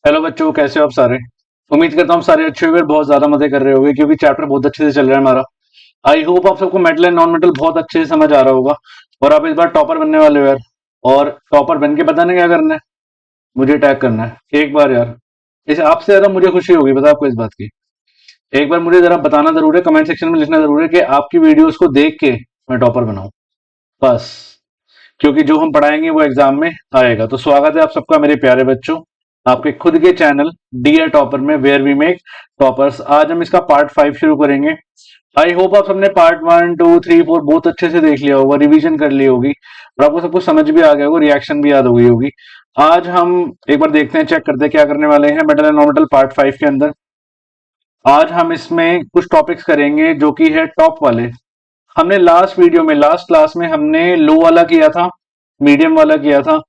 Hello बच्चों, कैसे हो आप सारे। उम्मीद करता हूँ आप सारे अच्छे होंगे और बहुत ज्यादा मजे कर रहे होंगे क्योंकि चैप्टर बहुत अच्छे से चल रहा है हमारा। आई होप आप सबको मेटल एंड नॉन मेटल बहुत अच्छे से समझ आ रहा होगा और आप इस बार टॉपर बनने वाले हो यार। और टॉपर बन के बताना क्या करना है, मुझे टैग करना है एक बार यार। इसे आपसे ज्यादा मुझे खुशी होगी पता है आपको इस बात की। एक बार मुझे जरा बताना जरूर है, कमेंट सेक्शन में लिखना जरूर है कि आपकी वीडियोस को देख के मैं टॉपर बनाऊं बस। क्योंकि जो हम पढ़ाएंगे वो एग्जाम में आएगा। तो स्वागत है आप सबका मेरे प्यारे बच्चों आपके खुद के चैनल डियर टॉपर में, वेयर वी मेक टॉपर्स। आज हम इसका पार्ट 5 शुरू करेंगे। आई होप आप सबने पार्ट 1 2 3 4 बहुत अच्छे से देख लिया होगा, रिवीजन कर ली होगी और आपको सब कुछ समझ भी आ गया होगा, रिएक्शन भी याद हो गई होगी। आज हम एक बार देखते हैं, चेक करते हैं क्या करने वाले हैं metal and non metal part 5 के अंदर। आज हम इसमें कुछ टॉपिक्स करेंगे जो कि है टॉप वाले। हमने लास्ट वीडियो में, लास्ट क्लास में हमने लो वाला किया था, मीडियम वाला किया था।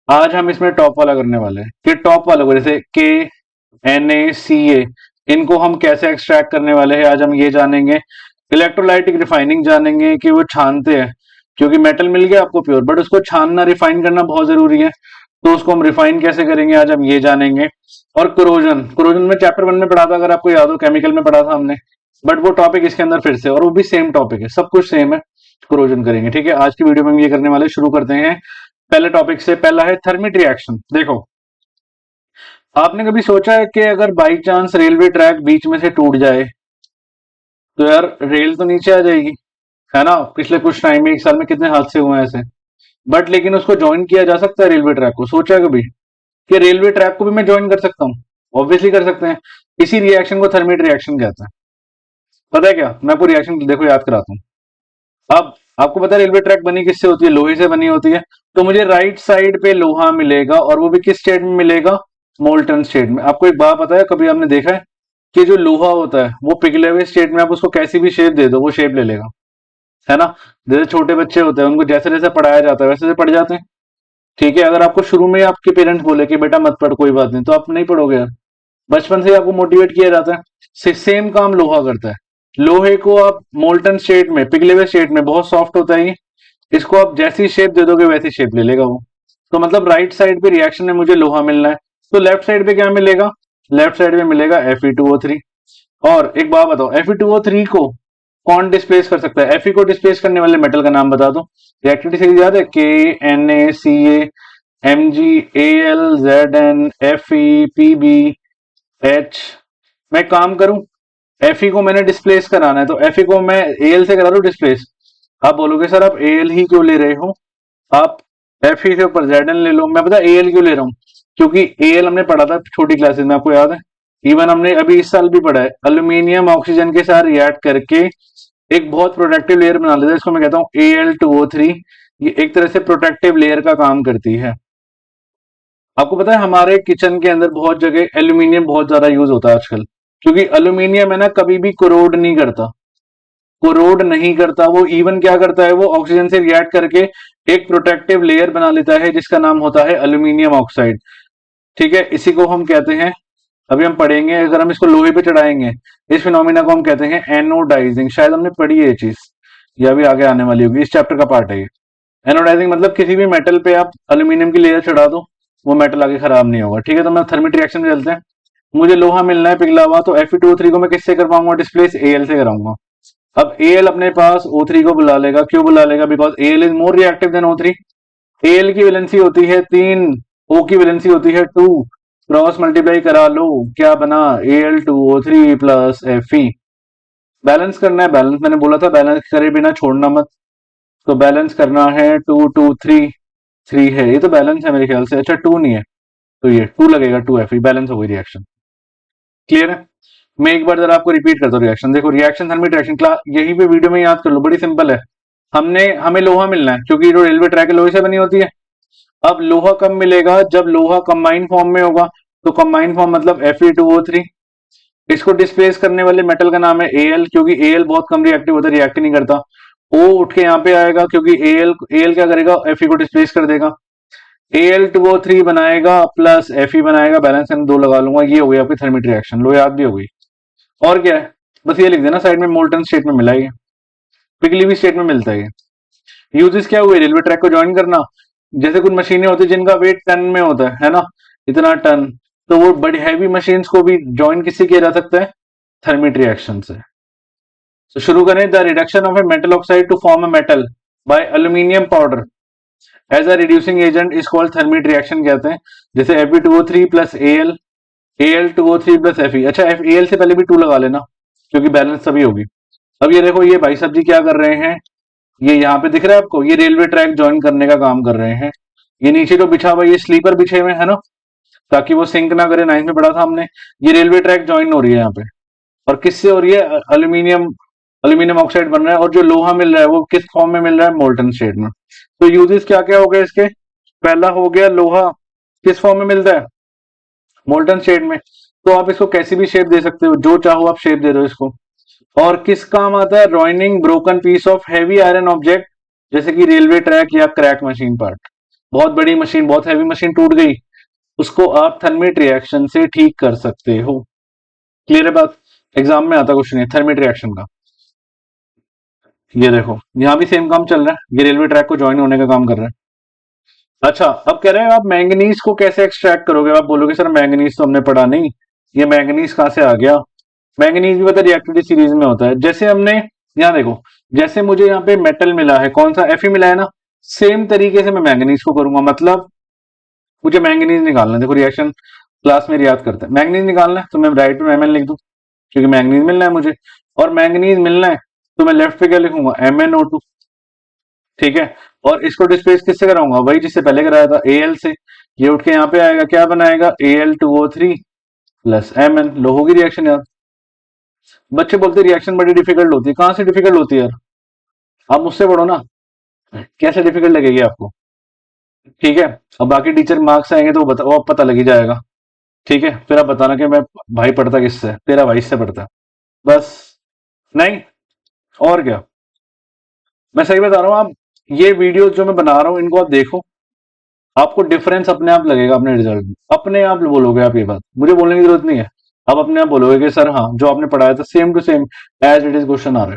आज हम इसमें टॉप वाला करने वाले हैं कि टॉप वालों को जैसे के, एन ए, सी ए, इनको हम कैसे एक्सट्रैक्ट करने वाले हैं आज हम ये जानेंगे। इलेक्ट्रोलाइटिक रिफाइनिंग जानेंगे कि वो छानते हैं, क्योंकि मेटल मिल गया आपको प्योर बट उसको छानना, रिफाइन करना बहुत जरूरी है। तो उसको हम रिफाइन कैसे करेंगे आज हम ये जानेंगे। और क्रोजन, क्रोजन में चैप्टर 1 में पढ़ा था, अगर आपको याद हो, केमिकल में पढ़ा था हमने। बट वो टॉपिक इसके अंदर फिर से, और वो भी सेम टॉपिक है, सब कुछ सेम है। क्रोजन करेंगे, ठीक है। आज की वीडियो में हम ये करने वाले, शुरू करते हैं पहले टॉपिक से। पहला है थर्मिट रिएक्शन। देखो, आपने कभी सोचा है कि अगर बाई चांस रेलवे ट्रैक बीच में से टूट जाए तो यार रेल तो नीचे आ जाएगी, है ना। पिछले कुछ टाइम में, एक साल में कितने हादसे हुए हैं ऐसे। बट लेकिन उसको ज्वाइन किया जा सकता है रेलवे ट्रैक को। सोचा है कभी कि रेलवे ट्रैक को भी मैं ज्वाइन कर सकता हूँ? ऑब्वियसली कर सकते हैं। इसी रिएक्शन को थर्मिट रिएक्शन कहते हैं। पता है क्या, मैं आपको रिएक्शन देखो याद कराता हूँ। अब आपको पता है रेलवे ट्रैक बनी किससे होती है? लोहे से बनी होती है। तो मुझे राइट साइड पे लोहा मिलेगा और वो भी किस स्टेट में मिलेगा? मोल्टन स्टेट में। आपको एक बात पता है, कभी आपने देखा है कि जो लोहा होता है वो पिघले हुए स्टेट में आप उसको कैसी भी शेप दे दो वो शेप ले लेगा, है ना। जैसे छोटे बच्चे होते हैं, उनको जैसे जैसे पढ़ाया जाता है वैसे वैसे पढ़ जाते हैं। ठीक है, अगर आपको शुरू में आपके पेरेंट्स बोले कि बेटा मत पढ़, कोई बात नहीं, तो आप नहीं पढ़ोगे यार। बचपन से ही आपको मोटिवेट किया जाता है। सेम काम लोहा करता है। लोहे को आप मोल्टन स्टेट में, पिघले हुए स्टेट में, बहुत सॉफ्ट होता है ये, इसको आप जैसी शेप दे दोगे वैसी शेप ले लेगा वो। तो मतलब राइट साइड पे रिएक्शन में मुझे लोहा मिलना है, तो लेफ्ट साइड पे क्या मिलेगा? लेफ्ट साइड में मिलेगा Fe2O3। और एक बात बताओ, Fe2O3 को कौन डिस्प्लेस कर सकता है? Fe को डिस्प्लेस करने वाले मेटल का नाम बता दो। रिएक्टिविटी सीरीज याद है? KNaCa MgAlZnFePbH। मैं काम करूं, Fe को मैंने डिस्प्लेस कराना है, तो Fe को मैं Al से करा दूं डिस्प्लेस। आप बोलोगे सर आप Al ही क्यों ले रहे हो, आप Fe से ऊपर Zn ले लो। मैं पता Al क्यों ले रहा हूँ? क्योंकि Al हमने पढ़ा था छोटी क्लासेस में, आपको याद है। इवन हमने अभी इस साल भी पढ़ा है, अल्यूमिनियम ऑक्सीजन के साथ रिएक्ट करके एक बहुत प्रोटेक्टिव लेयर बना लेता है, इसको मैं कहता हूँ Al2O3। ये एक तरह से प्रोटेक्टिव लेयर का काम करती है। आपको पता है हमारे किचन के अंदर बहुत जगह एल्यूमिनियम बहुत ज्यादा यूज होता है आजकल, क्योंकि एल्यूमिनियम है ना, कभी भी कोरोड नहीं करता। कोरोड नहीं करता वो। इवन क्या करता है, वो ऑक्सीजन से रिएक्ट करके एक प्रोटेक्टिव लेयर बना लेता है जिसका नाम होता है एल्यूमिनियम ऑक्साइड। ठीक है, इसी को हम कहते हैं, अभी हम पढ़ेंगे, अगर हम इसको लोहे पे चढ़ाएंगे इस फिनोमिना को हम कहते हैं एनोडाइजिंग। शायद हमने पढ़ी है ये चीज, या अभी आगे आने वाली होगी, इस चैप्टर का पार्ट है ये। एनोडाइजिंग मतलब किसी भी मेटल पे आप एल्यूमिनियम की लेयर चढ़ा दो, वो मेटल आगे खराब नहीं होगा। ठीक है, तो मैं थर्मिट रिएक्शन में चलते हैं। मुझे लोहा मिलना है पिघला हुआ, तो Fe2O3 को मैं किससे करवाऊंगा डिस्प्लेस? Al से कराऊंगा। अब Al अपने पास O3 को बुला लेगा। क्यों बुला लेगा? Because Al is more reactive than O3। Al की वैलेंसी होती है 3, O की वैलेंसी होती है 2। क्रॉस मल्टीप्लाई करा लो, क्या बना? Al2O3 plus Fe। बैलेंस करना है, बैलेंस मैंने बोला था, बैलेंस करे बिना छोड़ना मत। तो बैलेंस करना है, 2 2 3, 3 है, ये तो बैलेंस है मेरे ख्याल से। अच्छा 2 नहीं है, तो ये 2 लगेगा, 2Fe, बैलेंस हो गई रिएक्शन। क्लियर है? मैं एक बार जरा आपको रिपीट करता हूँ रिएक्शन। देखो, रिएक्शन थर्मिट रिएक्शन क्लास यहीं पे वीडियो में याद कर लो, बड़ी सिंपल है। हमें लोहा मिलना है, क्योंकि जो रेलवे ट्रैक है लोहे से बनी होती है। अब लोहा कब मिलेगा? जब लोहा कंबाइन फॉर्म में होगा। तो कंबाइन फॉर्म मतलब Fe2O3। इसको डिस्प्लेस करने वाले मेटल का नाम है Al, क्योंकि Al बहुत कम रिएक्टिव होता है, रिएक्ट नहीं करता। O उठ के यहाँ पे आएगा, क्योंकि Al क्या करेगा? Fe को डिस्प्लेस कर देगा। Al2O3 बनाएगा प्लस Fe बनाएगा, बैलेंस में 2 लगा लूंगा, ये हो गई आपकी थर्मिट रिएक्शन। लो याद भी हो गई। और क्या है, बस ये लिख देना साइड में, मोल्टन स्टेट में मिला है ये, पिघली हुई स्टेट में मिलता है ये। यूजेस क्या हुए? रेलवे ट्रैक को ज्वाइन करना। जैसे कुछ मशीनें होती है जिनका वेट टन में होता है ना, इतना टन, तो वो बड़ी हैवी मशीन्स को भी ज्वाइन किससे किया जा सकता है? थर्मिट रिएक्शन से। तो शुरू करें। The reduction of a metal oxide to form a metal by aluminium powder as a reducing agent is called thermite reaction कहते हैं। जैसे Fe2O3 plus Al 2O3 plus Fe। अच्छा, Al से पहले भी 2 लगा लेना क्योंकि बैलेंस तभी होगी। अब ये देखो, ये भाई साहब जी क्या कर रहे हैं, ये यहाँ पे दिख रहा है आपको, ये रेलवे ट्रैक ज्वाइन करने का काम कर रहे हैं। ये नीचे जो बिछा हुआ, ये स्लीपर बिछे हुए है ना, ताकि वो सिंक ना करे। 9th में पढ़ा था हमने। ये रेलवे ट्रैक ज्वाइन हो रही है यहाँ पे, और किससे हो रही है? अल्यूमिनियम अल्यूमिनियम ऑक्साइड बन रहा है, और जो लोहा मिल रहा है वो किस फॉर्म में मिल रहा है? मोल्टन स्टेट में। तो यूजेस क्या क्या हो गए इसके? पहला हो गया, लोहा किस फॉर्म में मिलता है? मोल्टन स्टेट में। तो आप इसको कैसी भी शेप दे सकते हो, जो चाहो आप शेप दे दो इसको। और किस काम आता है? Rejoining broken piece of heavy iron object, जैसे कि रेलवे ट्रैक या क्रैक मशीन पार्ट। बहुत बड़ी मशीन, बहुत हैवी मशीन टूट गई, उसको आप थर्मिट रिएक्शन से ठीक कर सकते हो। क्लियर है बात? एग्जाम में आता क्वेश्चन है थर्मिट रिएक्शन का। ये देखो, यहाँ भी सेम काम चल रहा है, ये रेलवे ट्रैक को ज्वाइन होने का काम कर रहा है। अच्छा, अब कह रहे हैं आप मैंगनीज को कैसे एक्सट्रैक्ट करोगे? आप बोलोगे सर मैंगनीज तो हमने पढ़ा नहीं, ये मैंगनीज कहाँ से आ गया? मैंगनीज भी पता रिएक्टिविटी सीरीज में होता है। जैसे हमने यहाँ देखो, जैसे मुझे यहाँ पे मेटल मिला है, कौन सा? Fe मिला है ना, सेम तरीके से मैं मैंगनीज को करूंगा। मतलब मुझे मैंगनीज निकालना है। देखो रिएक्शन क्लास में याद करते हैं, मैंगनीज निकालना है तो मैं राइट में Mn लिख दूं, क्योंकि मैंगनीज मिलना है मुझे। और मैंगनीज मिलना है तो मैं लेफ्ट पे क्या लिखूंगा? MnO2। ठीक है। और इसको डिस्प्लेस किससे कराऊंगा? वही जिससे पहले कराया था, Al से। ये उठ के यहाँ पे आएगा, क्या बनाएगा? Al2O3 plus Mn। लो होगी रिएक्शन यार। बच्चे बोलते रिएक्शन बड़ी डिफिकल्ट होती है, कहाँ से डिफिकल्ट होती है यार? आप मुझसे पढ़ो ना, कैसे डिफिकल्ट लगेगी आपको? ठीक है। अब बाकी टीचर मार्क्स आएंगे तो वो पता लग ही जाएगा। ठीक है, फिर आप बताना कि मैं भाई पढ़ता किससे है? तेरा भाई से पढ़ता है। बस। नहीं, और क्या। मैं सही बता रहा हूँ। आप ये वीडियो जो मैं बना रहा हूँ इनको आप देखो, आपको डिफरेंस अपने आप लगेगा अपने रिजल्ट में। अपने आप बोलोगे आप ये बात, मुझे बोलने की जरूरत नहीं है। आप अपने आप बोलोगे कि सर हाँ, जो आपने पढ़ाया था same to same as it is question आ रहा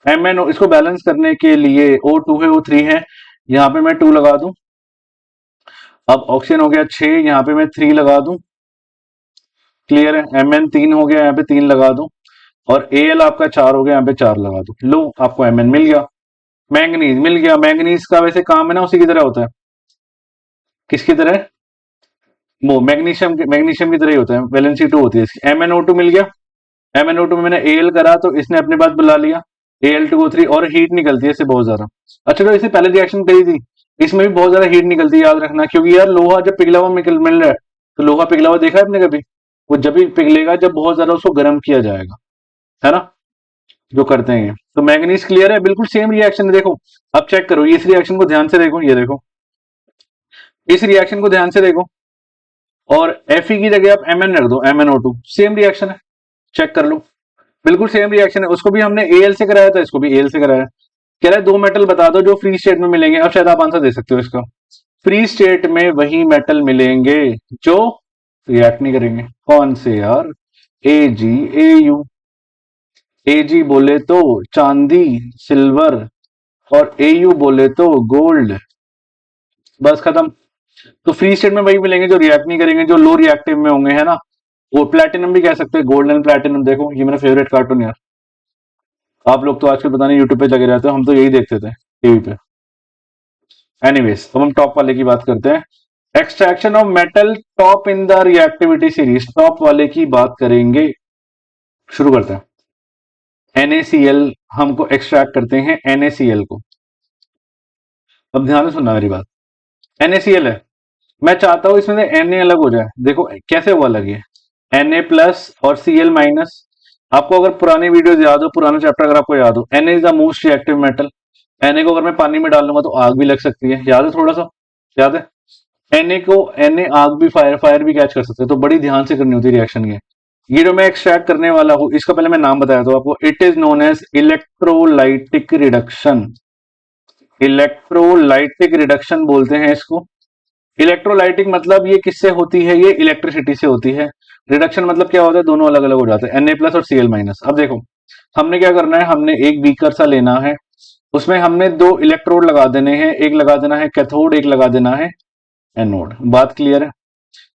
है। MnO, इसको बैलेंस करने के लिए O2 है, O3 है, यहाँ पे मैं 2 लगा दूं। अब ऑक्सीजन हो गया 6, यहाँ पे मैं 3 लगा दूं। क्लियर है? Mn 3 हो गया, यहाँ पे 3 लगा दूं। और Al आपका 4 हो गया, यहाँ पे 4 लगा दूं। लो, आपको Mn मिल गया, मैंगनीज मिल गया। मैंगनीज का वैसे काम है ना उसी की तरह होता है। किसकी तरह? वो मैग्नीशियम की तरह ही होता है, वैलेंसी 2 होती है इसकी। MnO2 मिल गया। MnO2 में मैंने Al करा तो इसने अपने पास बुला लिया Al2O3, और हीट निकलती है इससे बहुत ज्यादा। अच्छा, तो इससे पहले रिएक्शन करी थी, इसमें भी बहुत ज्यादा हीट निकलती है, याद रखना। क्योंकि यार लोहा जब पिघला हुआ मिल रहा है, तो लोहा पिघला हुआ देखा है आपने कभी? वो जब भी पिघलेगा जब बहुत ज्यादा उसको गर्म किया जाएगा, है ना, जो करते हैं ये। तो मैंगनीज क्लियर है, बिल्कुल सेम रिएक्शन है। देखो, अब चेक करो, इस रिएक्शन को ध्यान से देखो, ये देखो, इस रिएक्शन को ध्यान से देखो, और Fe की जगह आप Mn रख दो, MnO2। सेम रिएक्शन है, चेक कर लो, बिल्कुल सेम रिएक्शन है। उसको भी हमने Al से कराया था, इसको भी Al से कराया। कह रहा है 2 मेटल बता दो जो फ्री स्टेट में मिलेंगे। अब शायद आप आंसर दे सकते हो इसका। फ्री स्टेट में वही मेटल मिलेंगे जो रिएक्ट नहीं करेंगे। कौन से यार? AgAu। Ag बोले तो चांदी, सिल्वर, और Au बोले तो गोल्ड। बस खत्म। तो फ्री स्टेट में वही मिलेंगे जो रिएक्ट नहीं करेंगे, जो लो रिएक्टिव में होंगे, है ना। वो प्लेटिनम भी कह सकते हैं, गोल्ड एंड प्लेटिनम। देखो, ये मेरा फेवरेट कार्टून यार। आप लोग तो आजकल पता नहीं यूट्यूब पे लगे रहते हो, हम तो यही देखते थे टीवी पे। एनीवेज, अब हम टॉप वाले की बात करते हैं। Extraction of metal top in the reactivity series, top वाले की बात करेंगे। शुरू करते हैं। NaCl हमको एक्सट्रैक्ट करते हैं, NaCl को। अब ध्यान से सुनना मेरी बात। NaCl है, मैं चाहता हूं इसमें से Na अलग हो जाए। देखो कैसे हुआ अलग ये, Na प्लस और Cl माइनस। आपको अगर पुरानी वीडियोस याद हो, पुराना चैप्टर अगर आपको याद हो, Na is the most reactive metal. Na को अगर मैं पानी में डाल लूंगा तो आग भी लग सकती है, याद है? थोड़ा सा याद है? Na आग भी, फायर भी कैच कर सकते हैं। तो बड़ी ध्यान से करनी होती है रिएक्शन ये। ये जो मैं एक्सट्रैक्ट करने वाला हूं, इसका पहले मैं नाम बताया था आपको। It is known as electrolytic reduction. Electrolytic reduction बोलते हैं इसको। इलेक्ट्रोलाइटिक मतलब ये किससे होती है? ये इलेक्ट्रिसिटी से होती है। रिडक्शन मतलब क्या होता है? दोनों अलग अलग हो जाते हैं, Na प्लस और Cl माइनस। अब देखो, हमने क्या करना है, हमने एक बीकर सा लेना है, उसमें हमने 2 इलेक्ट्रोड लगा देने हैं। एक लगा देना है कैथोड, एक लगा देना है एनोड। बात क्लियर है?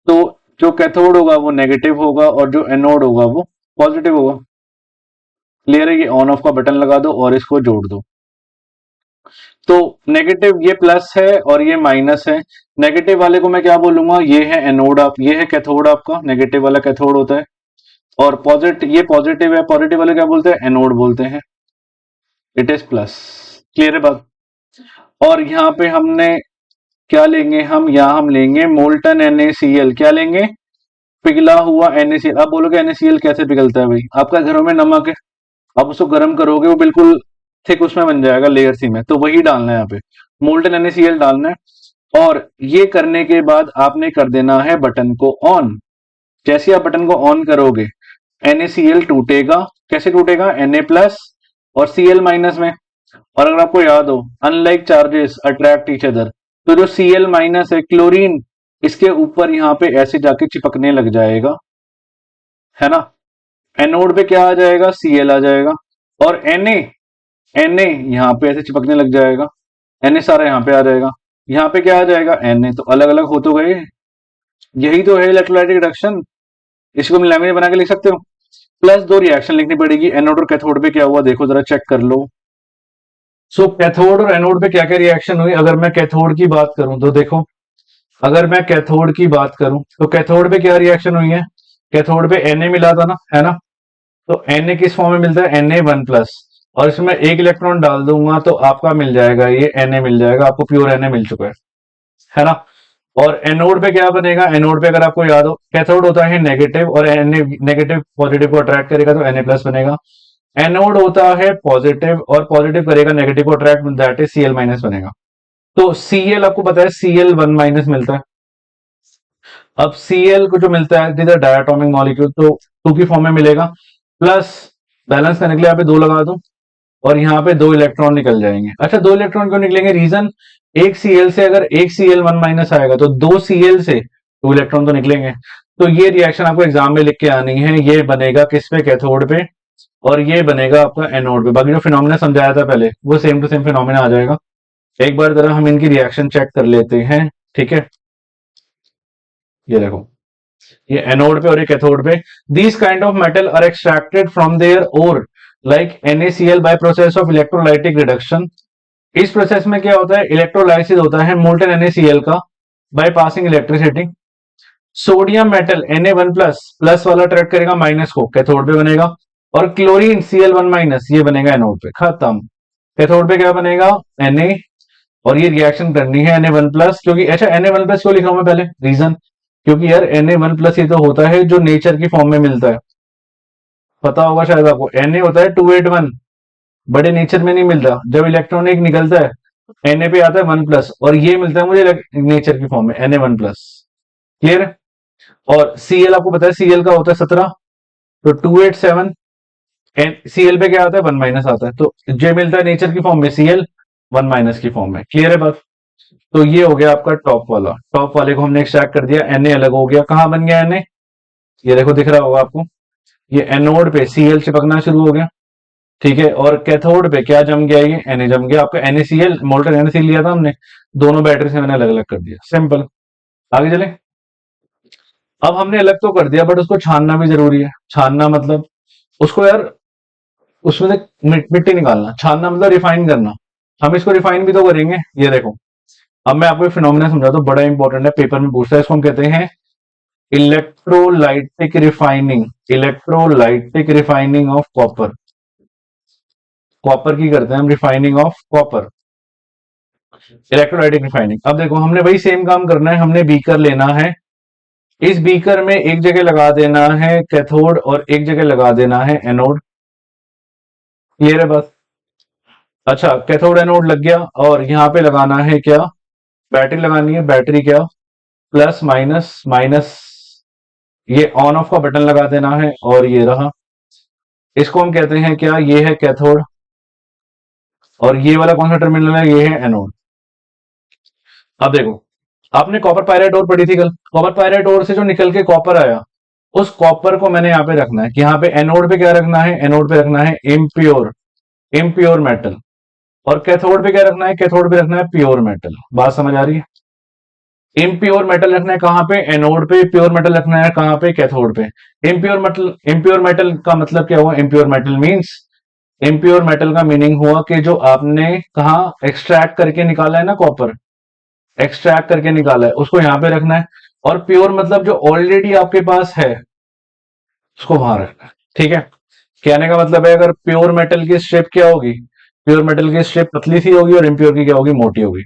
तो जो कैथोड होगा वो नेगेटिव होगा और जो एनोड होगा वो पॉजिटिव होगा। क्लियर है? ये ऑन ऑफ का बटन लगा दो और इसको जोड़ दो। तो नेगेटिव ये प्लस है और ये माइनस है। नेगेटिव वाले को मैं क्या बोलूंगा, ये है एनोड, आप ये है कैथोड आपका, नेगेटिव वाला कैथोड होता है। और पॉजिटिव, ये पॉजिटिव है, पॉजिटिव वाले क्या बोलते हैं, एनोड बोलते हैं। It is plus. क्लियर है बात? और यहाँ पे हमने क्या लेंगे, हम यहाँ हम लेंगे मोल्टन NaCl। क्या लेंगे? पिघला हुआ NaCl। आप बोलोगे NaCl कैसे पिघलता है भाई? आपका घरों में नमक है, आप उसको गर्म करोगे वो बिल्कुल थिक उसमें बन जाएगा लेयर सी में, तो वही डालना है यहाँ पे, मोल्टन NaCl डालना है। और ये करने के बाद आपने कर देना है बटन को ऑन। जैसे आप बटन को ऑन करोगे NaCl टूटेगा। कैसे टूटेगा? Na प्लस और Cl माइनस में। और अगर आपको याद हो, unlike charges attract each other, तो जो Cl माइनस है क्लोरीन, इसके ऊपर यहाँ पे ऐसे जाके चिपकने लग जाएगा, है ना। एनोड पे क्या आ जाएगा, Cl आ जाएगा। और Na यहाँ पे ऐसे चिपकने लग जाएगा, Na सारा यहाँ पे आ जाएगा। यहाँ पे क्या आ जाएगा, Na। तो अलग अलग हो तो गए। यही तो है इलेक्ट्रोलाइटिक रिडक्शन। इसको हम लैमिनेट बना के लिख सकते हो। प्लस दो रिएक्शन लिखनी पड़ेगी, एनोड और कैथोड पे क्या हुआ देखो जरा, चेक कर लो। सो कैथोड और एनोड पे क्या क्या रिएक्शन हुई। अगर मैं कैथोड की बात करूं तो देखो, अगर मैं कैथोड की बात करूं तो कैथोड पे क्या रिएक्शन हुई है, कैथोड पे Na मिला था ना, है ना। तो Na किस फॉर्म में मिलता है, Na1 प्लस। और इसमें एक इलेक्ट्रॉन डाल दूंगा तो आपका मिल जाएगा, ये Na मिल जाएगा आपको, प्योर Na मिल चुका है ना। और एनोड पे क्या बनेगा, एनोड पे अगर आपको याद हो, कैथोड होता है नेगेटिव और नेगेटिव पॉजिटिव को अट्रैक्ट करेगा तो Na प्लस बनेगा। एनोड होता है पॉजिटिव और पॉजिटिव करेगा नेगेटिव को attract, that is Cl minus बनेगा। तो Cl आपको पता है Cl1 माइनस मिलता है। अब Cl को जो मिलता है, दिस डायटोमिक मॉलिक्यूल, तो 2 की फॉर्म में मिलेगा। प्लस बैलेंस करने के लिए यहाँ पे 2 लगा दूं और यहाँ पे 2 इलेक्ट्रॉन निकल जाएंगे। अच्छा 2 इलेक्ट्रॉन क्यों निकलेंगे, रीजन, एक Cl से अगर एक Cl1 माइनस आएगा तो 2 Cl से 2 इलेक्ट्रॉन तो निकलेंगे। तो ये रिएक्शन आपको एग्जाम में लिख के आनी है। ये बनेगा किस पे, कैथोड पे, और ये बनेगा आपका एनोड पे। बाकी जो फिनोमिना समझाया था पहले वो सेम टू सेम फिनोमिना आ जाएगा। एक बार जरा हम इनकी रिएक्शन चेक कर लेते हैं, ठीक है। ये देखो, ये एनोड पे और ये कैथोड पे। These kind of metal are extracted from their ore like NaCl by process of electrolytic reduction. इस प्रोसेस में क्या होता है, इलेक्ट्रोलाइसिस होता है मोल्टन NaCl का by passing electricity. Sodium metal Na1 plus plus वाला अट्रैक्ट करेगा माइनस को, कैथोड पे बनेगा। और क्लोरीन Cl1 माइनस ये बनेगा एनोड पे, खत्म। कैथोड पे क्या बनेगा, Na। और ये रिएक्शन करनी है Na1 प्लस, क्योंकि अच्छा Na1 प्लस क्यों लिखा हूं मैं पहले, रीजन, क्योंकि यार Na1 प्लस ये तो होता है जो नेचर की फॉर्म में मिलता है, पता होगा शायद आपको। Na होता है 281, बड़े नेचर में नहीं मिलता। जब इलेक्ट्रॉन एक निकलता है Na पे आता है 1 प्लस, और ये मिलता है मुझे नेचर की फॉर्म में Na1 प्लस। क्लियर है? और Cl आपको पता है Cl का होता है 17, तो 287। Cl पे क्या आता है 1 माइनस आता है, तो जो मिलता है नेचर की फॉर्म में Cl 1 माइनस की फॉर्म में। क्लियर है बात? तो ये हो गया आपका टॉप वाला। टॉप वाले को हमने एक्सट्रैक्ट कर दिया, Na अलग हो गया। कहां बन गया Na, ये देखो दिख रहा होगा आपको, ये एनोड पे Cl चिपकना शुरू हो गया, ठीक है। और कैथोड पे क्या जम गया, ये Na जम गया। आपका NaCl मोल्टन NaCl लिया था हमने, दोनों बैटरी से मैंने अलग अलग कर दिया, सिंपल। आगे चले। अब हमने अलग तो कर दिया बट उसको छानना भी जरूरी है। छानना मतलब उसको यार, उसमें से मिट्टी निकालना। छानना मतलब रिफाइन करना। हम इसको रिफाइन भी तो करेंगे। ये देखो, अब मैं आपको फिनोमिना समझाता हूँ, बड़ा इंपॉर्टेंट है, पेपर में पूछता है। इसको हम कहते हैं electrolytic refining. Electrolytic refining of copper. Copper की करते हैं हम refining of copper, electrolytic refining. अब देखो हमने वही सेम काम करना है, हमने बीकर लेना है। इस बीकर में एक जगह लगा देना है कैथोड और एक जगह लगा देना है एनोड। क्लियर है बस? अच्छा कैथोड एनोड लग गया, और यहां पे लगाना है क्या, बैटरी लगानी है। बैटरी क्या, प्लस माइनस माइनस, ये ऑन ऑफ का बटन लगा देना है। और ये रहा, इसको हम कहते हैं क्या, ये है कैथोड, और ये वाला कौन सा टर्मिनल है, ये है एनोड। अब देखो, आपने कॉपर पायराइट ओर पढ़ी थी कल। कॉपर पायराइट ओर से जो निकल के कॉपर आया, उस कॉपर को मैंने यहाँ पे रखना है कि यहाँ पे एनोड पे क्या रखना है, एनोड पे रखना है इम्प्योर, इम्प्योर मेटल। और कैथोड पे क्या रखना है, कैथोड पे रखना है प्योर मेटल। बात समझ आ रही है? इम्प्योर मेटल रखना है कहाँ पे, एनोड पे। प्योर मेटल रखना है कहाँ पे, कैथोड पे। इम्प्योर मेटल का मतलब क्या हुआ, impure metal means, impure metal का मीनिंग हुआ कि जो आपने कहा एक्सट्रैक्ट करके निकाला है ना, कॉपर एक्सट्रैक्ट करके निकाला है, उसको यहां पे रखना है। और प्योर मतलब जो ऑलरेडी आपके पास है उसको वहां रखना है। ठीक है, कहने का मतलब है अगर प्योर मेटल की स्ट्रिप क्या होगी, प्योर मेटल की स्ट्रिप पतली सी होगी और इम्प्योर की क्या होगी, मोटी होगी।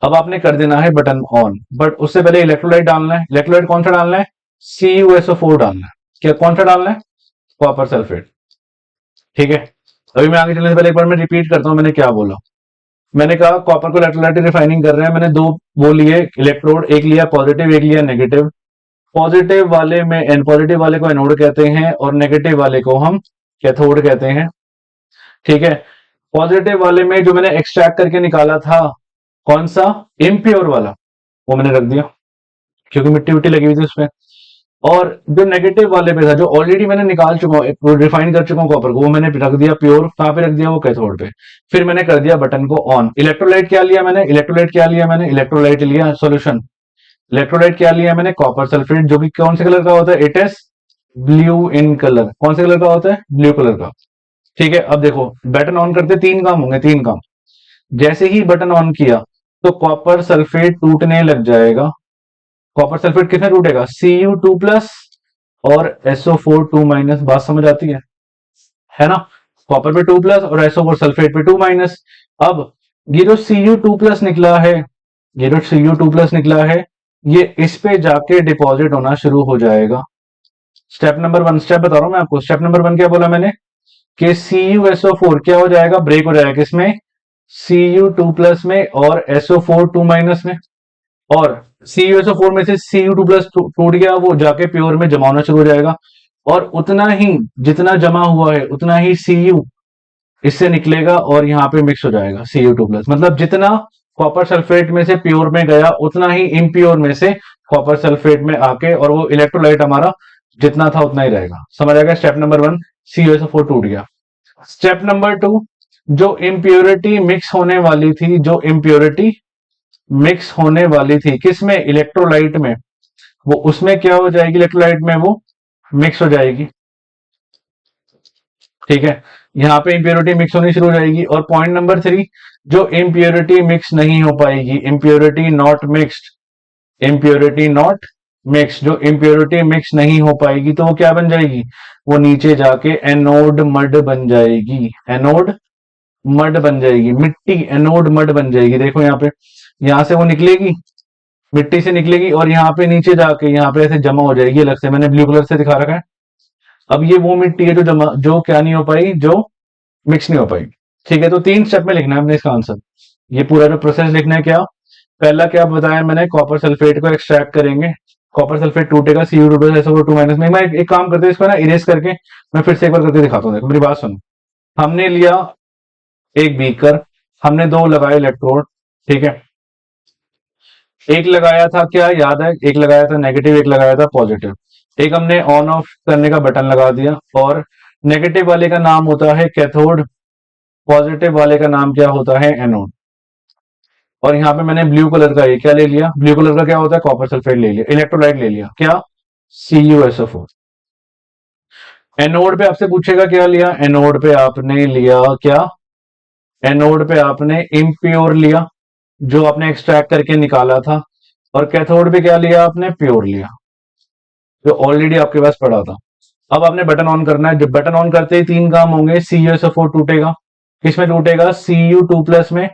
अब आपने कर देना है बटन ऑन, बट उससे पहले इलेक्ट्रोलाइट डालना है। इलेक्ट्रोलाइट कौन सा डालना है, CuSO4 डालना है। क्या कौन सा डालना है, कॉपर सल्फेट। ठीक है, अभी मैं आगे चलने से पहले एक बार मैं रिपीट करता हूं मैंने क्या बोला। मैंने कहा कॉपर को इलेक्ट्रोलाइट रिफाइनिंग कर रहे हैं, मैंने दो वो लिए इलेक्ट्रोड, एक लिया पॉजिटिव एक लिया नेगेटिव। पॉजिटिव वाले में एन, पॉजिटिव वाले को एनोड कहते हैं और नेगेटिव वाले को हम कैथोड कहते हैं। ठीक है, पॉजिटिव वाले में जो मैंने एक्सट्रैक्ट करके निकाला था, कौन सा, इम्प्योर वाला, वो मैंने रख दिया क्योंकि मिट्टी विट्टी लगी हुई थी उसमें। और जो नेगेटिव वाले पे था, जो ऑलरेडी मैंने निकाल चुका हूँ, रिफाइन कर चुका हूँ कॉपर को, वो मैंने रख दिया प्योर। कहां पे रख दिया, वो कैथोड पे। फिर मैंने कर दिया बटन को ऑन। इलेक्ट्रोलाइट क्या लिया मैंने, इलेक्ट्रोलाइट क्या लिया मैंने, इलेक्ट्रोलाइट लिया सॉल्यूशन। इलेक्ट्रोलाइट क्या लिया मैंने, कॉपर सल्फेट, जो कि कौन से कलर का होता है, it is blue in colour. कौन से कलर का होता है, ब्लू कलर का। ठीक है, अब देखो बटन ऑन करते तीन काम होंगे, तीन काम। जैसे ही बटन ऑन किया तो कॉपर सल्फेट टूटने लग जाएगा। कॉपर सल्फेट किसमें टूटेगा, Cu2+ और SO4 2-। बात समझ आती है ना, कॉपर पे 2+ और SO4 सल्फेट पे 2-। अब ये जो Cu2+ निकला है, ये जो Cu2+ निकला है, ये इस पे जाके डिपॉजिट होना शुरू हो जाएगा। स्टेप नंबर 1, स्टेप बता रहा हूं मैं आपको। स्टेप नंबर 1 क्या बोला मैंने, कि CuSO4 क्या हो जाएगा, ब्रेक हो जाएगा किसमें, Cu2+ में और SO4 2- में। और CuSO4 में से Cu2+ टूट गया, वो जाके प्योर में जमा होना शुरू हो जाएगा। और उतना ही जितना जमा हुआ है उतना ही Cu इससे निकलेगा और यहाँ पे मिक्स हो जाएगा Cu2+। मतलब जितना कॉपर सल्फेट में से प्योर में गया उतना ही इम्प्योर में से कॉपर सल्फेट में आके, और वो इलेक्ट्रोलाइट हमारा जितना था उतना ही रहेगा। समझ आएगा, स्टेप नंबर 1 CuSO4 टूट गया। स्टेप नंबर 2, जो इम्प्योरिटी मिक्स होने वाली थी, जो इम्प्योरिटी मिक्स होने वाली थी किसमें, इलेक्ट्रोलाइट में, वो उसमें क्या हो जाएगी, इलेक्ट्रोलाइट में वो मिक्स हो जाएगी। ठीक है, यहां पे इंप्योरिटी मिक्स होनी शुरू हो जाएगी। और पॉइंट नंबर 3, जो इंप्योरिटी मिक्स नहीं हो पाएगी, impurity not mixed, impurity not mix, जो इंप्योरिटी मिक्स नहीं हो पाएगी तो वो क्या बन जाएगी, वो नीचे जाके एनोड मड बन जाएगी। एनोड मड बन जाएगी, मिट्टी एनोड मड बन जाएगी। देखो यहाँ पे, यहां से वो निकलेगी, मिट्टी से निकलेगी और यहाँ पे नीचे जाके यहाँ पे ऐसे जमा हो जाएगी अलग से। मैंने ब्लू कलर से दिखा रखा है। अब ये वो मिट्टी है जो जमा, जो क्या नहीं हो पाई, जो मिक्स नहीं हो पाई। ठीक है, तो 3 स्टेप में लिखना है हमने इसका आंसर। ये पूरा जो प्रोसेस लिखना है, क्या पहला क्या बताया मैंने, कॉपर सल्फेट को एक्सट्रैक्ट करेंगे, कॉपर सल्फेट टूटेगा Cu2+SO4 2- में। मैं एक काम करते हैं, इसको ना इरेज करके मैं फिर से एक बार करके दिखाता हूँ। देखो मेरी बात सुनो, हमने लिया एक बीकर, हमने 2 लगाए इलेक्ट्रोड। ठीक है, एक लगाया था क्या याद है, एक लगाया था नेगेटिव, एक लगाया था पॉजिटिव। एक हमने ऑन ऑफ करने का बटन लगा दिया, और नेगेटिव वाले का नाम होता है कैथोड, पॉजिटिव वाले का नाम क्या होता है, एनोड। और यहाँ पे मैंने ब्लू कलर का ये क्या ले लिया, ब्लू कलर का क्या होता है, कॉपर सल्फेट ले लिया, इलेक्ट्रोलाइट ले लिया, क्या, CuSO4। एनोड पे आपसे पूछेगा क्या लिया, एनोड पे आपने लिया क्या, एनोड पे आपने इम्प्योर लिया, जो आपने एक्सट्रैक्ट करके निकाला था। और कैथोड पे क्या लिया आपने, प्योर लिया, जो ऑलरेडी आपके पास पड़ा था। अब आपने बटन ऑन करना है। जब बटन ऑन करते ही 3 काम होंगे, CuSO4 टूटेगा, किसमें टूटेगा, Cu2+ में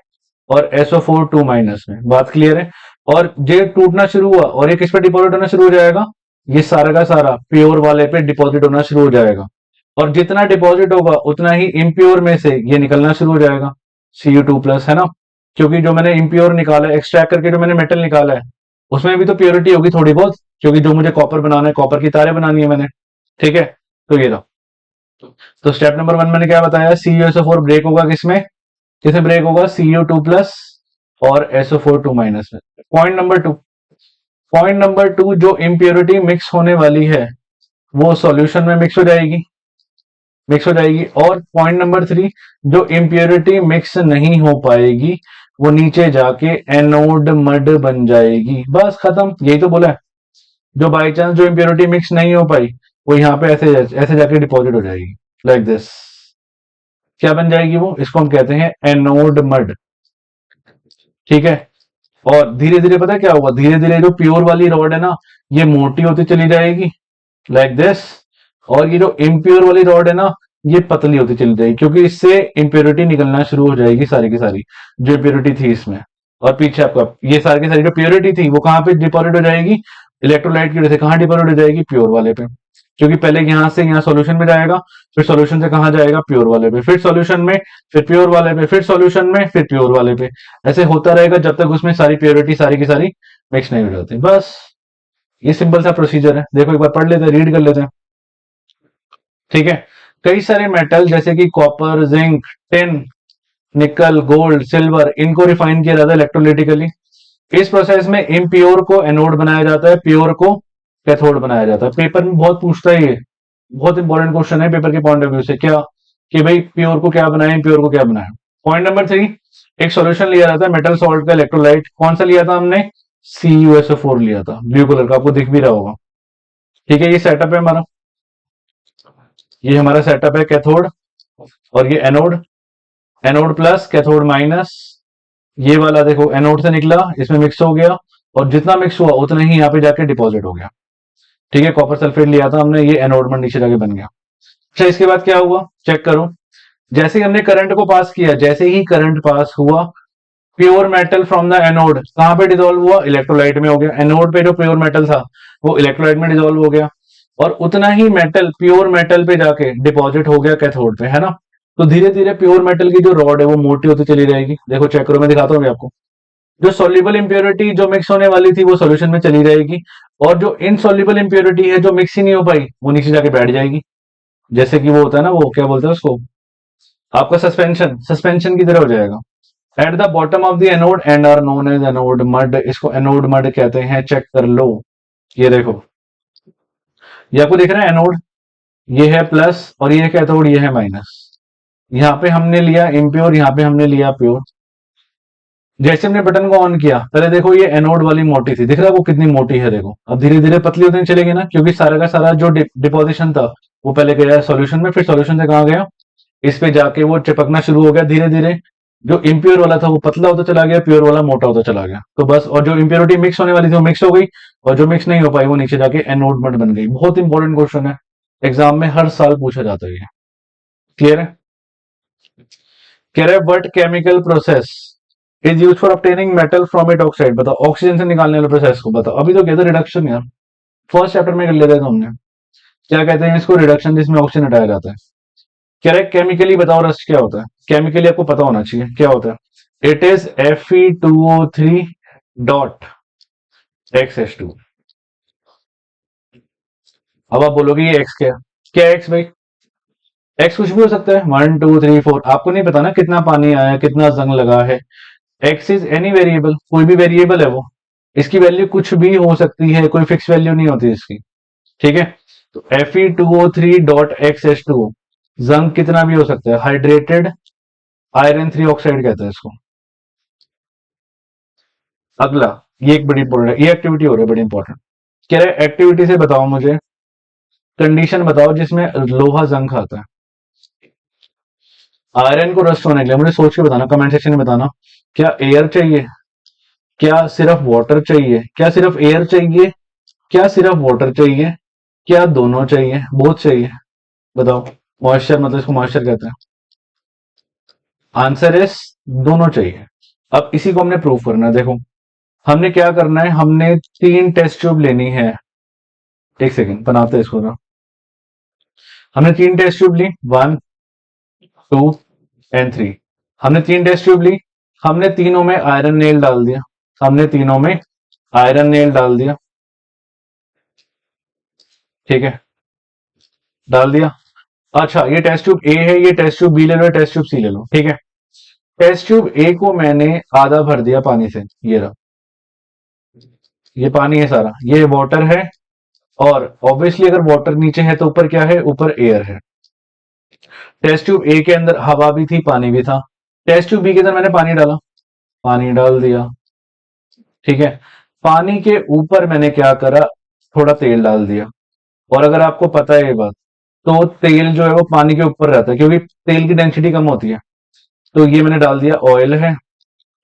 और SO4 2- में। बात क्लियर है। और ये टूटना शुरू हुआ और ये किस पे डिपॉजिट होना शुरू हो जाएगा, ये सारा का सारा प्योर वाले पे डिपॉजिट होना शुरू हो जाएगा। और जितना डिपॉजिट होगा उतना ही इम्प्योर में से ये निकलना शुरू हो जाएगा, Cu2+, है ना। क्योंकि जो मैंने इम्प्योर निकाला है, एक्सट्रैक्ट करके जो मैंने मेटल निकाला है, उसमें भी तो प्योरिटी होगी थोड़ी बहुत, क्योंकि जो मुझे कॉपर बनाना है, कॉपर की तारें बनानी है मैंने। ठीक है, तो ये रहा। तो स्टेप नंबर 1 मैंने क्या बताया, CuSO4 ब्रेक होगा किसमें, किसे ब्रेक होगा, Cu2+ और SO4 2- में। पॉइंट नंबर 2, जो इम्प्योरिटी मिक्स होने वाली है वो सॉल्यूशन में मिक्स हो जाएगी, मिक्स हो जाएगी। और पॉइंट नंबर 3, जो इम्प्योरिटी मिक्स नहीं हो पाएगी वो नीचे जाके एनोड मड बन जाएगी, बस खत्म, यही तो बोला है। जो बाई चांस जो इम्प्योरिटी मिक्स नहीं हो पाई वो यहाँ पे ऐसे ऐसे जाके डिपॉजिट हो जाएगी, लाइक दिस। क्या बन जाएगी वो, इसको हम कहते हैं एनोड मड। ठीक है, और धीरे धीरे पता है क्या होगा, धीरे धीरे जो प्योर वाली रॉड है ना ये मोटी होती चली जाएगी, लाइक दिस। और ये जो इम्प्योर वाली रॉड है ना ये पतली होती चली जाएगी, क्योंकि इससे इम्प्योरिटी निकलना शुरू हो जाएगी सारी की सारी, जो इम्प्योरिटी थी इसमें। और पीछे आपका ये सारी की सारी जो प्योरिटी थी वो कहाँ पे डिपॉजिट हो जाएगी, इलेक्ट्रोलाइट की वजह से कहाँ डिपॉजिट हो जाएगी, प्योर वाले पे। क्योंकि पहले यहां से यहाँ सॉल्यूशन में जाएगा, फिर सॉल्यूशन से कहाँ जाएगा, प्योर वाले पे, फिर सॉल्यूशन में, फिर प्योर वाले पे, फिर सॉल्यूशन में, फिर प्योर वाले पे। ऐसे होता रहेगा जब तक उसमें सारी प्योरिटी सारी की सारी मिक्स नहीं हो जाती, बस। ये सिंपल सा प्रोसीजर है, देखो एक बार पढ़ लेते हैं, रीड कर लेते हैं। ठीक है, कई सारे मेटल जैसे कि कॉपर, जिंक, टिन, निकल, गोल्ड, सिल्वर, इनको रिफाइन किया जाता है इलेक्ट्रोलिटिकली। इस प्रोसेस में इम्प्योर को एनोड बनाया जाता है, प्योर को कैथोड बनाया जाता है। पेपर में बहुत पूछता है ये, बहुत इंपॉर्टेंट क्वेश्चन है पेपर के पॉइंट ऑफ व्यू से, क्या कि भाई प्योर को क्या बनाए, प्योर को क्या बनाए। पॉइंट नंबर 3, एक सॉल्यूशन लिया जाता है मेटल सॉल्ट का इलेक्ट्रोलाइट, कौन सा लिया था हमने, CuSO4 लिया था, ब्लू कलर का, आपको दिख भी रहा होगा। ठीक है, ये सेटअप है हमारा, ये हमारा सेटअप है कैथोड, और ये anode, anode plus cathode minus. ये वाला देखो एनोड से निकला, इसमें मिक्स हो गया, और जितना मिक्स हुआ उतना ही यहाँ पे जाके डिपॉजिट हो गया। ठीक है, कॉपर सल्फेट लिया था हमने, ये एनोड में नीचे जाके बन गया। अच्छा, इसके बाद क्या हुआ चेक करो, जैसे ही हमने करंट को पास किया, जैसे ही करंट पास हुआ, pure metal from the anode कहां पे डिसॉल्व हुआ, इलेक्ट्रोलाइट में हो गया। एनोड पे जो प्योर मेटल था वो इलेक्ट्रोलाइट में डिसॉल्व हो गया, और उतना ही मेटल प्योर मेटल पे जाके डिपॉजिट हो गया कैथोड पे, है ना। तो धीरे धीरे प्योर मेटल की जो रॉड है वो मोटी होती चली जाएगी, देखो चेक करो, मैं दिखाता हूँ आपको। जो सॉल्युबल इंप्योरिटी जो मिक्स होने वाली थी वो सॉल्यूशन में चली जाएगी, और जो इनसॉल्युबल इंप्योरिटी है जो मिक्स ही नहीं हो पाई वो नीचे जाके बैठ जाएगी। जैसे कि वो होता है ना, वो क्या बोलते हैं उसको, आपका सस्पेंशन, सस्पेंशन की तरह हो जाएगा। At the bottom of the anode and are known as anode mud, इसको एनोड मड कहते हैं, चेक कर लो। ये देखो, ये आपको दिख रहा है एनोड, ये है प्लस, और ये कैथोड, ये है माइनस। यहाँ पे हमने लिया इम्प्योर, यहाँ पे हमने लिया प्योर। जैसे हमने बटन को ऑन किया, पहले देखो ये एनोड वाली मोटी थी, दिख रहा है वो कितनी मोटी है, देखो। अब धीरे धीरे पतली होती चलेगी ना, क्योंकि सारा का सारा जो डिपोजिशन था वो पहले गया सॉल्यूशन में, फिर सॉल्यूशन से कहाँ गया, इस पे जाके वो चिपकना शुरू हो गया धीरे धीरे। जो इम्प्योर वाला था वो पतला होता चला गया, प्योर वाला मोटा होता चला गया, तो बस। और जो इम्प्योरिटी मिक्स होने वाली थी वो मिक्स हो गई, और जो मिक्स नहीं हो पाई वो नीचे जाके एनोड मड बन गई। बहुत इंपॉर्टेंट क्वेश्चन है, एग्जाम में हर साल पूछा जाता है ये। क्लियर है, कह रहे what chemical process is use for obtaining metal from it oxide, बताओ ऑक्सीजन से निकालने वाले प्रोसेस को बताओ। अभी तो कहते रिडक्शन यार, फर्स्ट चैप्टर में कर लेते थे हमने, क्या कहते हैं इसको, रिडक्शन, जिसमें ऑक्सीजन हटाया जाता है। कह रहे केमिकली बताओ रस्ट क्या होता है, केमिकली आपको पता होना चाहिए क्या होता है। It is Fe2O3 dot XH2। अब आप बोलोगे ये एक्स क्या है, क्या एक्स भाई, एक्स कुछ भी हो सकता है, 1 2 3 4, आपको नहीं पता ना कितना पानी आया, कितना जंग लगा है। एक्स इज एनी वेरिएबल, कोई भी वेरिएबल है वो, इसकी वैल्यू कुछ भी हो सकती है, कोई फिक्स वैल्यू नहीं होती इसकी। ठीक है, तो Fe2O3 डॉट XH2, जंग कितना भी हो सकता है, हाइड्रेटेड आयरन 3 ऑक्साइड कहते हैं इसको। अगला, ये एक बड़ी इंपॉर्टेंट है, ये एक्टिविटी हो रही है बड़ी इंपॉर्टेंट। कह रहे एक्टिविटी से बताओ मुझे कंडीशन बताओ जिसमें लोहा जंग खाता है। आयरन को रस्ट होने के लिए मुझे सोच के बताना, कमेंट सेक्शन में बताना, क्या एयर चाहिए, क्या सिर्फ वाटर चाहिए, क्या सिर्फ एयर चाहिए, क्या सिर्फ वाटर चाहिए, क्या दोनों चाहिए, बोथ चाहिए, बताओ। मॉइस्चर मतलब इसको मॉइस्चर कहते हैं, आंसर इज दोनों चाहिए। अब इसी को हमने प्रूव करना है, देखो हमने क्या करना है, हमने 3 टेस्ट ट्यूब लेनी है। एक सेकेंड बनाते हैं इसको ना, हमने 3 टेस्ट ट्यूब ली, 1 2 एंड 3। हमने 3 टेस्ट ट्यूब ली, हमने तीनों में आयरन नेल डाल दिया, हमने तीनों में आयरन नेल डाल दिया। ठीक है, डाल दिया। अच्छा, ये टेस्ट ट्यूब ए है, ये टेस्ट ट्यूब बी ले लो, टेस्ट ट्यूब सी ले लो। ठीक है, टेस्ट ट्यूब ए को मैंने आधा भर दिया पानी से, ये रहा, ये पानी है सारा, ये वाटर है, और ऑब्वियसली अगर वाटर नीचे है तो ऊपर क्या है, ऊपर एयर है। टेस्ट ट्यूब ए के अंदर हवा भी थी, पानी भी था। टेस्ट ट्यूब बी के अंदर मैंने पानी डाला, पानी डाल दिया, ठीक है। पानी के ऊपर मैंने क्या करा, थोड़ा तेल डाल दिया। और अगर आपको पता है ये बात, तो तेल जो है वो पानी के ऊपर रहता है क्योंकि तेल की डेंसिटी कम होती है। तो ये मैंने डाल दिया, ऑयल है,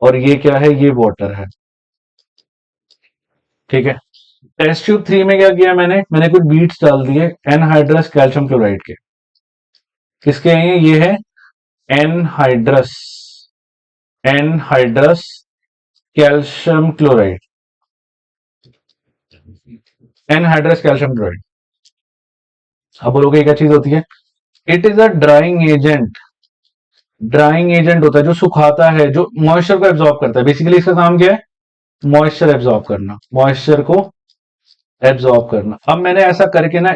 और ये क्या है, ये वाटर है, ठीक है। टेस्ट ट्यूब 3 में क्या किया मैंने कुछ बीट्स डाल दिए एनहाइड्रस कैल्शियम क्लोराइड के। किसके हैं ये है anhydrous, anhydrous calcium chloride, anhydrous calcium chloride. अब बोलोगे क्या चीज होती है, it is a drying agent. Drying agent होता है जो सुखाता है, जो मॉइस्चर को एब्जॉर्ब करता है। बेसिकली इसका काम क्या है, मॉइस्चर एब्जॉर्ब करना, मॉइस्चर को एब्जॉर्ब करना। अब मैंने ऐसा करके ना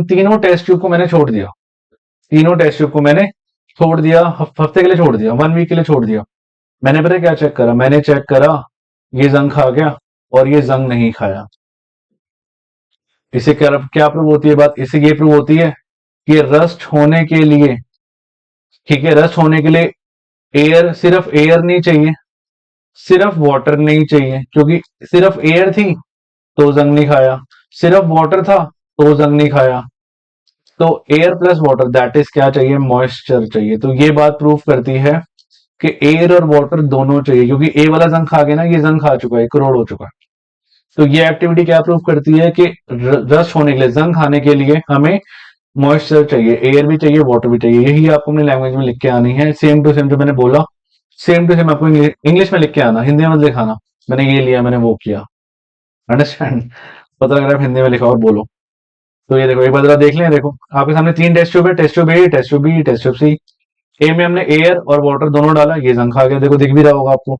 तीनों टेस्ट ट्यूब को मैंने छोड़ दिया, तीनों टेस्ट ट्यूब को मैंने छोड़ दिया, हफ्ते के लिए छोड़ दिया, 1 वीक के लिए छोड़ दिया। मैंने पता है क्या चेक करा, मैंने चेक करा ये जंग खा गया और ये जंग नहीं खाया। इससे क्या क्या प्रूव होती है बात, इससे ये प्रूव होती है कि रस्ट होने के लिए, ठीक है, रस्ट होने के लिए एयर, सिर्फ एयर नहीं चाहिए, सिर्फ वाटर नहीं चाहिए, क्योंकि सिर्फ एयर थी तो जंग नहीं खाया, सिर्फ वाटर था तो जंग नहीं खाया। तो air plus water that is क्या चाहिए, मॉइस्चर चाहिए। तो ये बात प्रूफ करती है कि एयर और वाटर दोनों चाहिए, क्योंकि ए वाला जंग खा के ना ये जंग खा चुका है, करोड़ हो चुका है। तो ये एक्टिविटी क्या प्रूफ करती है कि रस्ट होने के लिए, जंग खाने के लिए हमें मॉइस्चर चाहिए, एयर भी चाहिए, वाटर भी चाहिए। यही आपको अपनी लैंग्वेज में लिख के आनी है, सेम टू सेम जो मैंने बोला, सेम टू सेम आपको इंग्लिश में लिख के आना, हिंदी में लिखाना। मैंने ये लिया, मैंने वो किया, अंडरस्टैंड। पता लग रहा है आप हिंदी में लिखा और बोलो। तो ये देखो, एक बार जरा देख लें, देखो आपके सामने 3 टेस्ट ट्यूब है, test tube A, test tube B, test tube C. A में हमने एयर और वाटर दोनों डाला, ये जंग खा गया, देखो दिख भी रहा होगा आपको।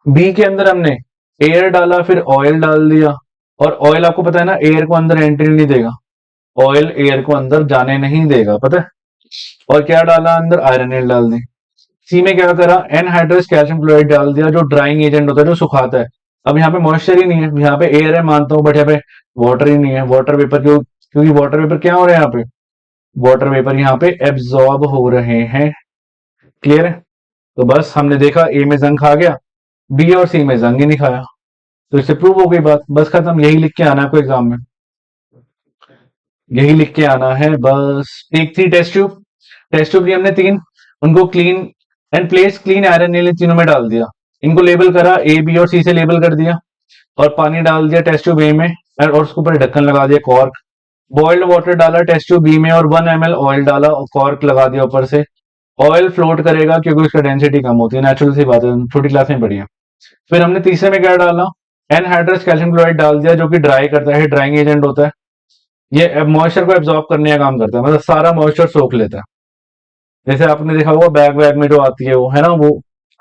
बी के अंदर हमने एयर डाला, फिर ऑयल डाल दिया, और ऑयल आपको पता है ना एयर को अंदर एंट्री नहीं देगा, ऑयल एयर को अंदर जाने नहीं देगा, पता है। और क्या डाला अंदर, आयरन एल डाल दी। सी में क्या करा, एनहाइड्रस कैल्शियम क्लोराइड डाल दिया, जो ड्राइंग एजेंट होता है, जो सुखाता है। अब यहाँ पे मॉइस्चर ही नहीं है, यहाँ पे एयर है मानता हूँ, बट यहाँ पे वाटर ही नहीं है, वाटर वेपर, क्यों, क्योंकि वाटर वेपर क्या हो रहे हैं यहाँ पे, वाटर वेपर यहाँ पे एब्जॉर्ब हो रहे हैं। क्लियर है। तो बस हमने देखा ए में जंग खा गया, बी और सी में जंग ही नहीं खाया। तो इससे प्रूव हो गई बात, बस खत्म। यही लिख के आना है आपको एग्जाम में, यही लिख के आना है बस। एक थी टेस्ट ट्यूब, टेस्ट ट्यूब ली हमने 3, उनको clean and place clean iron nail तीनों में डाल दिया, इनको लेबल करा, ए बी और सी से लेबल कर दिया, और पानी डाल दिया टेस्ट ट्यूब ए में, और उसके ऊपर ढक्कन लगा दिया, कॉर्क। बॉइल्ड वाटर डाला टेस्ट ट्यूब बी में, और 1 ml ऑयल डाला और कॉर्क लगा दिया ऊपर से। ऑयल फ्लोट करेगा क्योंकि उसका डेंसिटी कम होती है, नेचुरल सी बात है, छोटी क्लास में पढ़ी है। फिर हमने तीसरे में क्या डाला, एनहाइड्रस कैल्शियम क्लोराइड डाल दिया, जो कि ड्राई करता है, ड्राइंग एजेंट होता है। ये मॉइस्चर को एब्जॉर्ब करने का काम करता है, मतलब सारा मॉइस्चर सोख लेता है। जैसे आपने देखा होगा बैग वैग में जो आती है वो, है ना, वो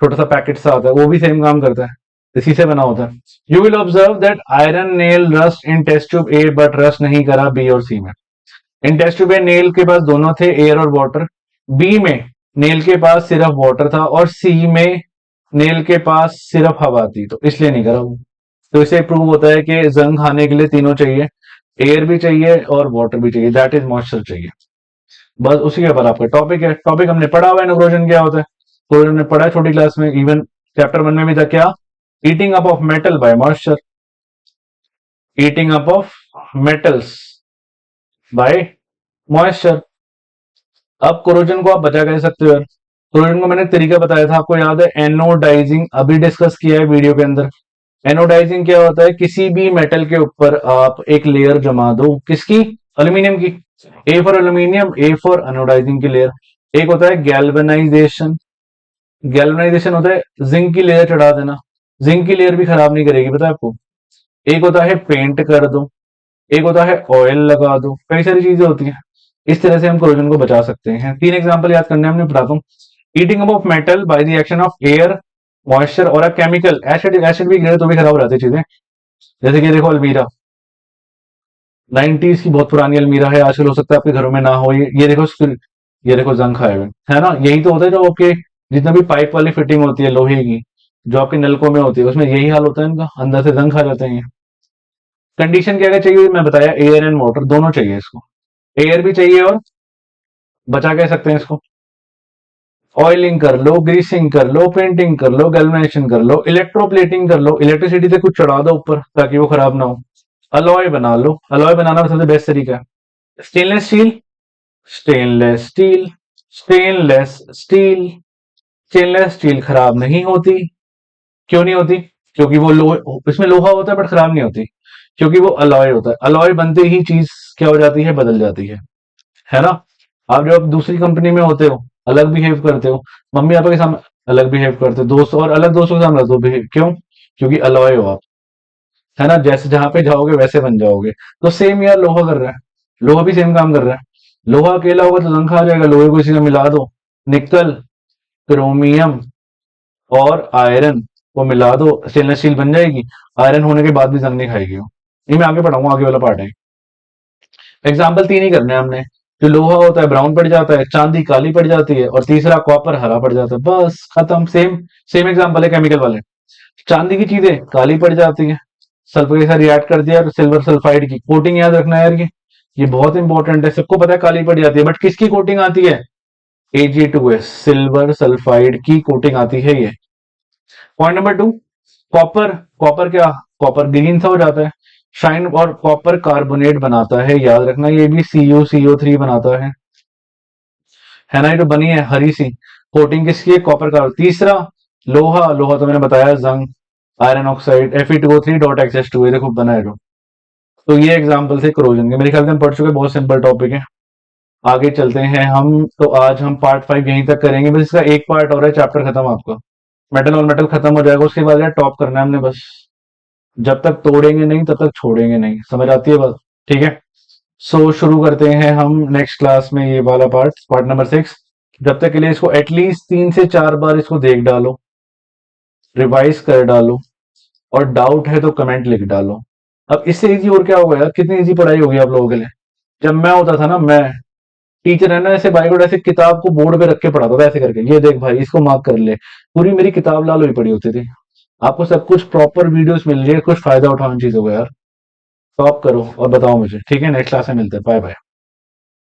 छोटा सा पैकेट सा आता है, वो भी सेम काम करता है, इसी से बना होता है। You will observe that iron nail rust in test tube A, but rust नहीं करा बी और सी में। In test tube A nail के पास दोनों थे, एयर और वाटर। बी में नेल के पास सिर्फ वाटर था, और सी में नेल के पास सिर्फ हवा थी, तो इसलिए नहीं करा वो। तो इसे प्रूव होता है कि जंग खाने के लिए तीनों चाहिए, एयर भी चाहिए और वाटर भी चाहिए, दैट इज मॉइस्चर चाहिए। बस उसी के ऊपर आपका टॉपिक है, टॉपिक हमने पढ़ा हुआ है, नाइट्रोजन क्या होता है, तो हमने पढ़ा है छोटी क्लास में, इवन चैप्टर 1 में भी था क्या, eating up of metal by moisture, eating up of metals by moisture. अब कोरोजन को आप बचा कैसे सकते हो यार, कोरोजन को मैंने एक तरीका बताया था, आपको याद है, एनोडाइजिंग, अभी डिस्कस किया है वीडियो के अंदर। एनोडाइजिंग क्या होता है, किसी भी मेटल के ऊपर आप एक लेयर जमा दो, किसकी, एल्यूमिनियम की, A for aluminium, A for anodizing की लेयर। एक होता है गैल्वेनाइजेशन, गैल्वेनाइजेशन होता है जिंक की लेयर चढ़ा देना, जिंक की लेयर भी खराब नहीं करेगी, पता है आपको। एक होता है पेंट कर दो, एक होता है ऑयल लगा दो, कई सारी चीजें होती हैं। इस तरह से हम कोरोजन को बचा सकते हैं। 3 एग्जांपल याद करने हैं हमने, बताता हूँ। Eating up of metal by the action of air, moisture और अ केमिकल, एसिड, एसिड भी गिरे तो भी खराब हो जाती है चीजें। जैसे कि देखो अलमीरा, 90s की बहुत पुरानी अलमीरा है, आजकल हो सकता है आपके घरों में ना हो, ये देखो ये देखो जंग खाए हुए, है ना। यही तो होता है जो आपके जितना भी पाइप वाली फिटिंग होती है लोहे की, जो आपके नलकों में होती है, उसमें यही हाल होता है इनका, अंदर से जंग खा जाते हैं। कंडीशन क्या क्या चाहिए, मैं बताया, एयर एंड वाटर दोनों चाहिए इसको, एयर भी चाहिए और बचा कह सकते हैं इसको। ऑयलिंग कर लो, ग्रीसिंग कर लो, पेंटिंग कर लो, गैल्वेनाइजेशन कर लो, इलेक्ट्रोप्लेटिंग कर लो, इलेक्ट्रिसिटी से कुछ चढ़ा दो ऊपर ताकि वो खराब ना हो, अलॉय बना लो, अलॉय बनाना सबसे बेस्ट तरीका है। Stainless steel, stainless steel, stainless steel, stainless steel खराब नहीं होती। क्यों नहीं होती? क्योंकि वो लोहे, इसमें लोहा होता है बट खराब नहीं होती, क्योंकि वो अलॉय होता है। अलॉय बनते ही चीज क्या हो जाती है, बदल जाती है ना। आप जब दूसरी कंपनी में होते हो अलग बिहेव करते हो, मम्मी पापा के सामने अलग बिहेव करते हो, दोस्त और अलग दोस्तों के सामने तो बिहेव, क्यों? क्योंकि अलॉय हो आप, है ना। जैसे जहां पे जाओगे वैसे बन जाओगे। तो सेम यार लोहा कर रहा है, लोहा भी सेम काम कर रहा है। लोहा अकेला होगा तो जंग खा जाएगा, लोहे को इसी में मिला दो, निकल, क्रोमियम और आयरन को मिला दो, स्टेनलेस स्टील बन जाएगी। आयरन होने के बाद भी जंग नहीं खाएगी वो। ये मैं आगे पढ़ाऊंगा, आगे वाला पार्ट है। एग्जाम्पल तीन ही करने हैं हमने। जो लोहा होता है ब्राउन पड़ जाता है, चांदी काली पड़ जाती है, और तीसरा कॉपर हरा पड़ जाता है। बस खत्म। सेम सेम एग्जाम्पल है केमिकल वाले। चांदी की चीजें काली पड़ जाती है, सल्फर के साथ रिएक्ट कर दिया, सिल्वर सल्फाइड की कोटिंग याद रखना यार, ये बहुत इंपॉर्टेंट है। सबको पता है काली पड़ जाती है, बट किसकी कोटिंग आती है? Ag2S, सिल्वर सल्फाइड की कोटिंग आती है ये। Point number two, copper. Copper क्या? कॉपर ग्रीन सा हो जाता है, शाइन, और कॉपर कार्बोनेट बनाता है, याद रखना। ये भी CuCO3 बनाता है ना। ये तो बनी है हरी सी कोटिंग, किसकी है? कॉपर का। तीसरा लोहा, लोहा तो मैंने बताया, जंग, आयरन ऑक्साइड, Fe2O3.X2, ये देखो बना है जो। तो ये एग्जाम्पल थे क्रोजन के, मेरे ख्याल से हम पढ़ चुके हैं, बहुत सिंपल टॉपिक है। आगे चलते हैं हम। तो आज हम पार्ट 5 यहीं तक करेंगे, बस इसका एक पार्ट और है, चैप्टर खत्म आपका। मेटल और मेटल खत्म हो जाएगा, उसके बाद यार टॉप करना है हमने बस। जब तक तोड़ेंगे नहीं तब तक छोड़ेंगे नहीं, समझ आती है बात? ठीक है। सो शुरू करते हैं हम नेक्स्ट क्लास में ये वाला पार्ट, पार्ट नंबर 6। जब तक के लिए इसको एटलीस्ट 3 से 4 बार इसको देख डालो, रिवाइज कर डालो, और डाउट है तो कमेंट लिख डालो। अब इससे इजी और क्या होगा यार, कितनी इजी पढ़ाई होगी आप लोगों के लिए। जब मैं होता था ना, मैं टीचर है ना, ऐसे बाइकोड ऐसे किताब को बोर्ड पे रख के पढ़ाता था, ऐसे करके, ये देख भाई इसको मार्क कर ले। पूरी मेरी किताब लाल हुई पड़ी होती थी। आपको सब कुछ प्रॉपर वीडियोस मिल रही है, कुछ फायदा उठाओ इन चीजों का यार। टॉप करो और बताओ मुझे, ठीक है। नेक्स्ट क्लास में मिलते हैं, बाय बाय।